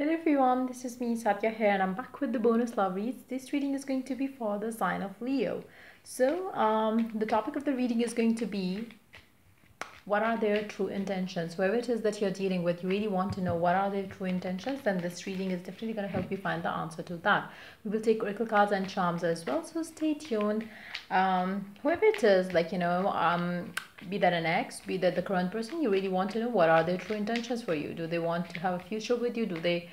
Hello everyone, this is me Satya here and I'm back with the bonus love reads. This reading is going to be for the sign of Leo. So the topic of the reading is going to be what are their true intentions. Whoever it is that you're dealing with, you really want to know what are their true intentions, then this reading is definitely going to help you find the answer to that. We will take oracle cards and charms as well, so stay tuned. Whoever it is, be that an ex, be that the current person, you really want to know what are their true intentions for you. Do they want to have a future with you? Do they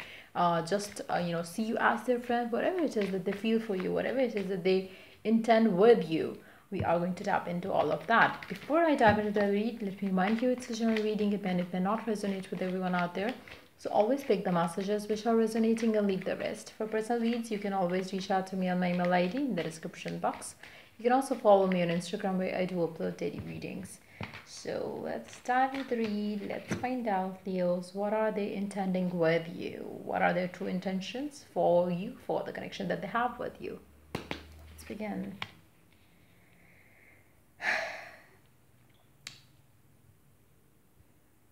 just see you as their friend? Whatever it is that they feel for you, whatever it is that they intend with you, we are going to tap into all of that. Before I dive into the read, let me remind you it's a general reading. It may not resonate with everyone out there, so always pick the messages which are resonating and leave the rest. For personal reads, you can always reach out to me on my email ID in the description box. You can also follow me on Instagram where I do upload daily readings. So let's start with the read. Let's find out, Leos, what are they intending with you? What are their true intentions for you, for the connection that they have with you? Let's begin.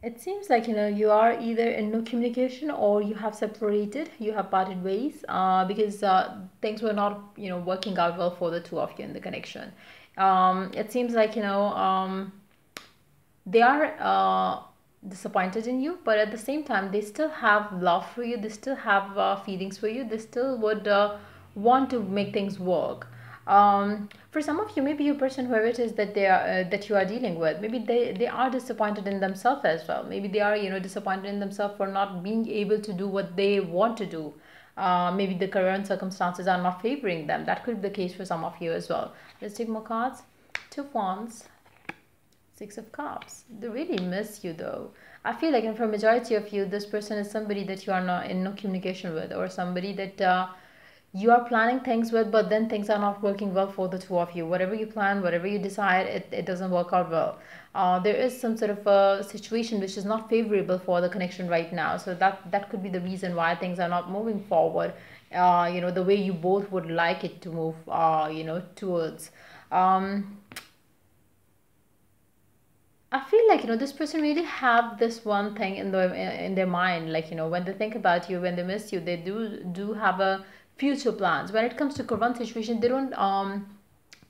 It seems like you are either in no communication or you have separated, you have parted ways because things were not working out well for the two of you in the connection. It seems like they are disappointed in you, but at the same time they still have love for you, they still have feelings for you, they still would want to make things work. For some of you, maybe a person, whoever it is that they are that you are dealing with, maybe they are disappointed in themselves as well. Maybe they are disappointed in themselves for not being able to do what they want to do. Maybe the current circumstances are not favoring them. That could be the case for some of you as well. Let's take more cards. Two of Wands, Six of Cups. They really miss you though. I feel like for a majority of you, this person is somebody that you are not in no communication with, or somebody that you are planning things with, but then things are not working well for the two of you. Whatever you plan, whatever you decide, it doesn't work out well. There is some sort of a situation which is not favorable for the connection right now. So that could be the reason why things are not moving forward, the way you both would like it to move, towards. I feel like this person really have this one thing in their mind, like when they think about you, when they miss you, they do have a future plans. When it comes to current situation, they don't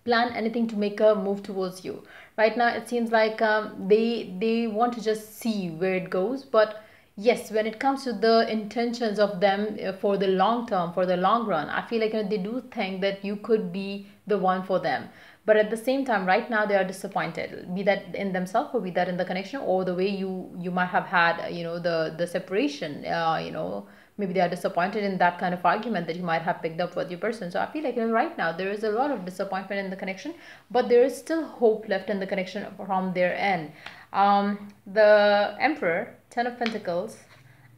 plan anything to make a move towards you. Right now it seems like they want to just see where it goes, but yes, when it comes to the intentions of them for the long term, for the long run, I feel like they do think that you could be the one for them. But at the same time, right now they are disappointed, be that in themselves or be that in the connection, or the way you might have had the separation. Maybe they are disappointed in that kind of argument that you might have picked up with your person. So I feel like right now there is a lot of disappointment in the connection, but there is still hope left in the connection from their end. The Emperor, Ten of Pentacles,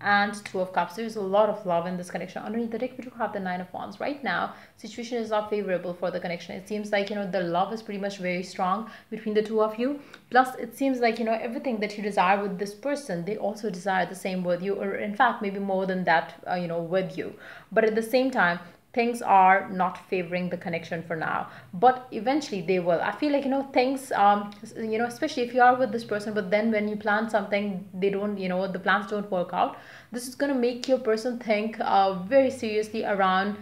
and Two of Cups. There's a lot of love in this connection. Underneath the deck, we do have the Nine of Wands. Right now, situation is not favorable for the connection. It seems like the love is pretty much very strong between the two of you. Plus, it seems like everything that you desire with this person, they also desire the same with you, or in fact maybe more than that, with you. But at the same time, things are not favoring the connection for now, but eventually they will. I feel like things especially if you are with this person, but then when you plan something, they don't the plans don't work out. This is going to make your person think very seriously around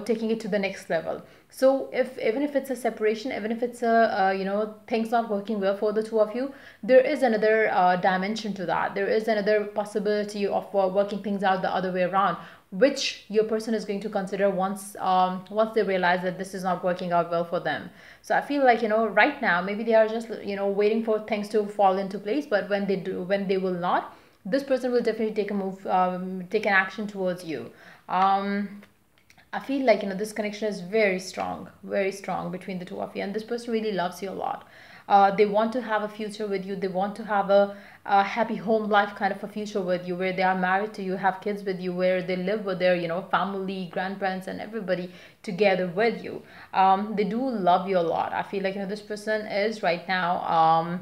taking it to the next level. So even if it's a separation, even if it's a things not working well for the two of you, there is another dimension to that. There is another possibility of working things out the other way around, which your person is going to consider once they realize that this is not working out well for them. So I feel like right now maybe they are just waiting for things to fall into place, but when they will not, this person will definitely take a move, take an action towards you. I feel like this connection is very strong between the two of you, and this person really loves you a lot. They want to have a future with you. They want to have a happy home life kind of a future with you, where they are married to you, have kids with you, where they live with their family, grandparents, and everybody together with you. They do love you a lot. I feel like this person is right now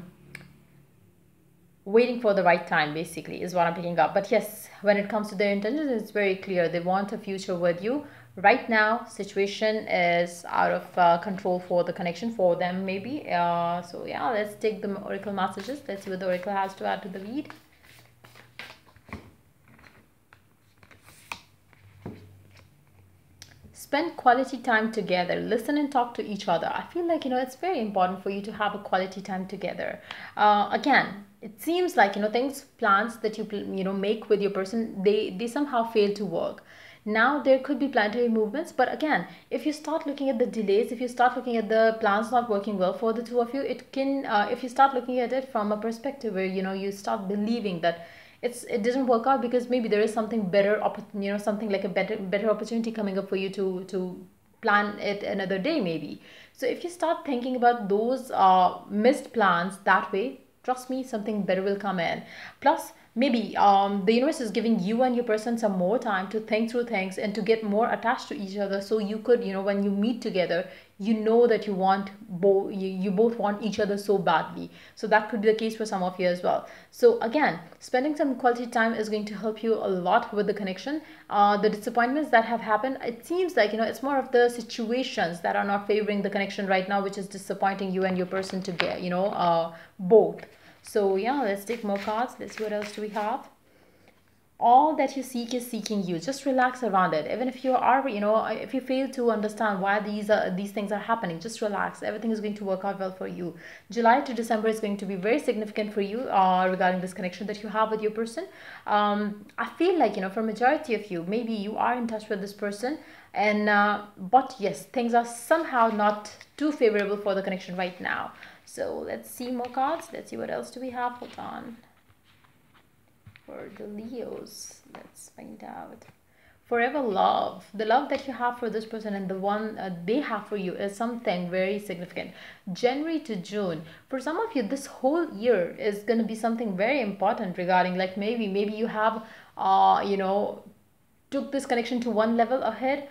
waiting for the right time, basically, is what I'm picking up. But yes, when it comes to their intentions, it's very clear. They want a future with you. Right now, situation is out of control for the connection for them, maybe. So yeah, let's take the oracle messages. Let's see what the oracle has to add to the read. spend quality time together, listen and talk to each other. I feel like, it's very important for you to have a quality time together. Again, it seems like, things, plans that you make with your person, they somehow fail to work. Now there could be planetary movements, but again, if you start looking at the delays, if you start looking at the plans not working well for the two of you, it can, if you start looking at it from a perspective where, you start believing that it didn't work out because maybe there is something better, something like a better opportunity coming up for you to plan it another day maybe. So if you start thinking about those missed plans that way, trust me, something better will come in. Plus, maybe the universe is giving you and your person some more time to think through things and to get more attached to each other, so you could, when you meet together, you know that you both want each other so badly. So that could be the case for some of you as well. So again, spending some quality time is going to help you a lot with the connection. The disappointments that have happened, it seems like, it's more of the situations that are not favoring the connection right now, which is disappointing you and your person to get, both. So yeah, let's take more cards. Let's see what else do we have. All that you seek is seeking you. Just relax around it. Even if you are, if you fail to understand why these things are happening, just relax. Everything is going to work out well for you. July to December is going to be very significant for you regarding this connection that you have with your person. I feel like, for majority of you, maybe you are in touch with this person, and but yes, things are somehow not too favorable for the connection right now. So let's see more cards. Let's see what else do we have. Hold on. For the Leos, let's find out. Forever love. The love that you have for this person and the one they have for you is something very significant. January to June. For some of you, this whole year is going to be something very important regarding, like, maybe you have, took this connection to one level ahead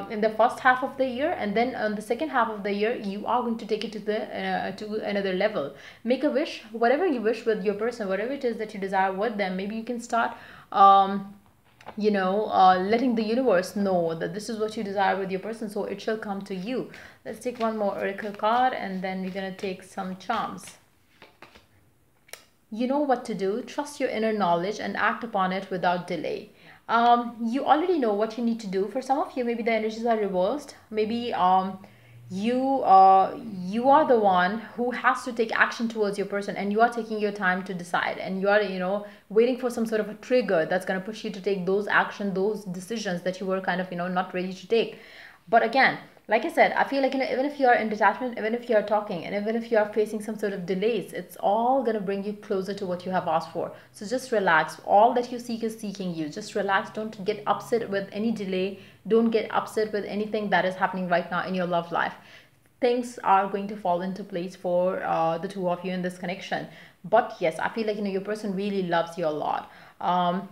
in the first half of the year, and then on the second half of the year you are going to take it to another level. Make a wish, whatever you wish with your person, whatever it is that you desire with them. Maybe you can start letting the universe know that this is what you desire with your person, so it shall come to you. Let's take one more oracle card, and then we're gonna take some charms. You know what to do. Trust your inner knowledge and act upon it without delay. You already know what you need to do. For some of you, maybe the energies are reversed. Maybe you are the one who has to take action towards your person, and you are taking your time to decide, and you are waiting for some sort of a trigger that's going to push you to take those action, those decisions that you were kind of not ready to take. But again, like I said, I feel like, even if you are in detachment, even if you are talking, and even if you are facing some sort of delays, it's all going to bring you closer to what you have asked for. So just relax. All that you seek is seeking you. Just relax. Don't get upset with any delay. Don't get upset with anything that is happening right now in your love life. Things are going to fall into place for the two of you in this connection. But yes, I feel like, your person really loves you a lot.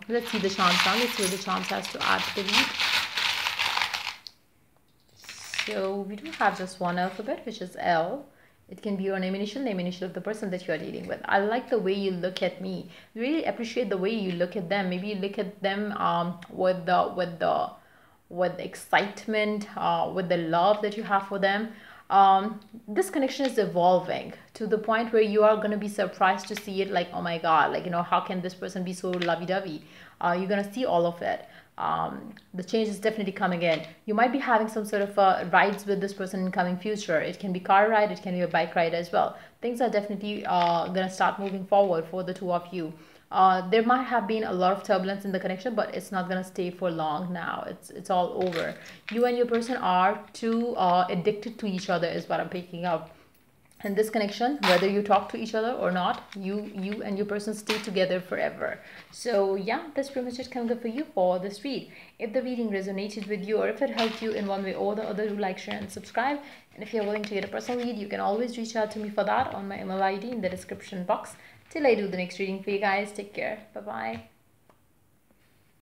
Let's see the charms now. Let's see what the charms has to add to the read. So we do have just one alphabet, which is L. It can be your name initial of the person that you are dealing with. I like the way you look at me. Really appreciate the way you look at them. Maybe you look at them with the excitement, with the love that you have for them. This connection is evolving to the point where you are going to be surprised to see it, like, oh my god, like, how can this person be so lovey-dovey? You're going to see all of it. The change is definitely coming in. You might be having some sort of rides with this person in coming future. It can be car ride, it can be a bike ride as well. Things are definitely gonna start moving forward for the two of you. There might have been a lot of turbulence in the connection, but it's not gonna stay for long now. It's all over. You and your person are too addicted to each other is what I'm picking up. And this connection, whether you talk to each other or not, you and your person stay together forever. So yeah, that's pretty much it coming up for you for this read. If the reading resonated with you, or if it helped you in one way or the other, do like, share and subscribe. And if you're willing to get a personal read, you can always reach out to me for that on my email ID in the description box. Till I do the next reading for you guys, take care. Bye bye.